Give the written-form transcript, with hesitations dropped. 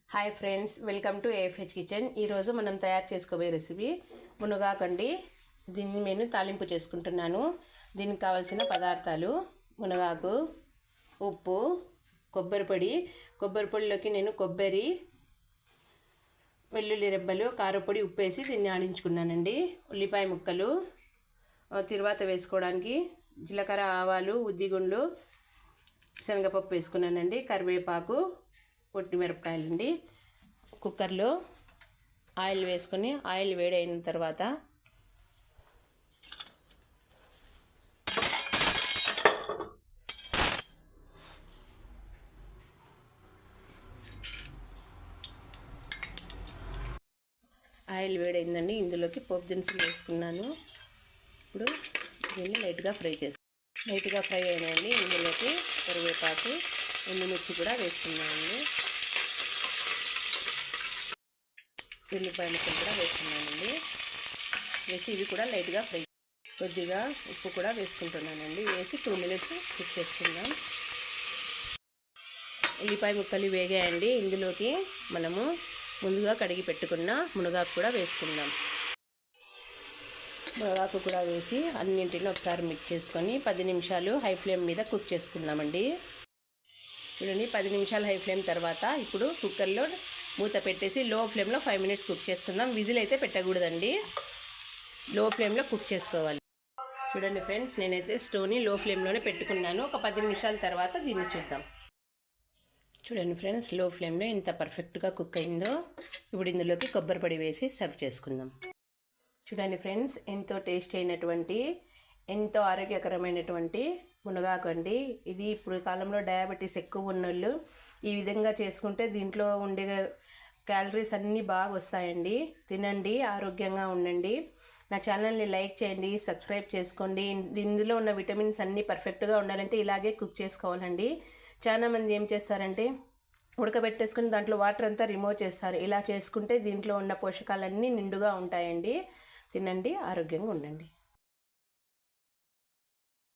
Hi friends, welcome to AFH kitchen. ఈరోజు మనం తయారు చేసుకోబోయే రెసిపీ మునగాకండి. దీన్ని నేను తాలింపు చేసుకుంటున్నాను. దీనికి కావాల్సిన పదార్థాలు: మునగాకు, ఉప్పు, కొబ్బరి పొడిలోకి నేను కొబ్బరి, వెల్లుల్లి రెబ్బలు, కారపొడి, ఉప్పు వేసి దీన్ని ఆడించుకున్నానండి. ఉల్లిపాయ ముక్కలు, తిరువాత వేసుకోవడానికి జీలకర్ర, ఆవాలు, ఉద్దిగుండ్లు, శనగపప్పు వేసుకున్నానండి. కరివేపాకు, మిరపకాయలండి. కుక్కర్లో ఆయిల్ వేసుకొని ఆయిల్ వేడైన తర్వాత ఆయిల్ వేడైందండి. ఇందులోకి పోపు దినుసులు వేసుకున్నాను. ఇప్పుడు దీన్ని లైట్గా ఫ్రై అయినాయండి. ఇందులోకి కరివేపాకు, ఎండుమిర్చి కూడా వేసుకున్నానండి. ఉల్లిపాయ ముక్కలు కూడా వేసుకున్నానండి. వేసి ఇవి కూడా లైట్గా ఫ్రై, కొద్దిగా ఉప్పు కూడా వేసుకుంటున్నానండి. వేసి 2 minutes కుక్ చేసుకుందాం. ఉల్లిపాయ ముక్కలు వేగాయండి. ఇందులోకి మనము ముందుగా కడిగి పెట్టుకున్న మునగాకు కూడా వేసుకుందాం. మునగాకు కూడా వేసి అన్నింటిని ఒకసారి మిక్స్ చేసుకొని 10 నిమిషాలు హై ఫ్లేమ్ మీద కుక్ చేసుకుందామండి. చూడండి, 10 నిమిషాలు హై ఫ్లేమ్ తర్వాత ఇప్పుడు కుక్కర్లో మూత పెట్టేసి లో ఫ్లేమ్లో 5 minutes కుక్ చేసుకుందాం. విజిల్ అయితే పెట్టకూడదండి, లో ఫ్లేమ్లో కుక్ చేసుకోవాలి. చూడండి ఫ్రెండ్స్, నేనైతే స్టవ్ని లో ఫ్లేమ్లోనే పెట్టుకున్నాను. ఒక 10 నిమిషాల తర్వాత దీన్ని చూద్దాం. చూడండి ఫ్రెండ్స్, లో ఫ్లేమ్లో ఎంత పర్ఫెక్ట్గా కుక్ అయిందో. ఇప్పుడు ఇందులోకి కొబ్బరి పొడి వేసి సర్వ్ చేసుకుందాం. చూడండి ఫ్రెండ్స్, ఎంతో టేస్ట్ అయినటువంటి, ఎంతో ఆరోగ్యకరమైనటువంటి మునగాకు అండి. ఇది ఇప్పుడు కాలంలో డయాబెటీస్ ఎక్కువ ఉన్నోళ్ళు ఈ విధంగా చేసుకుంటే దీంట్లో ఉండే క్యాలరీస్ అన్నీ బాగా వస్తాయండి. తినండి, ఆరోగ్యంగా ఉండండి. నా ఛానల్ని లైక్ చేయండి, సబ్స్క్రైబ్ చేసుకోండి. ఇందులో ఉన్న విటమిన్స్ అన్నీ పర్ఫెక్ట్గా ఉండాలంటే ఇలాగే కుక్ చేసుకోవాలండి. చాలామంది ఏం చేస్తారంటే ఉడకబెట్టేసుకుని దాంట్లో వాటర్ అంతా రిమూవ్ చేస్తారు. ఇలా చేసుకుంటే దీంట్లో ఉన్న పోషకాలన్నీ నిండుగా ఉంటాయండి. తినండి, ఆరోగ్యంగా ఉండండి.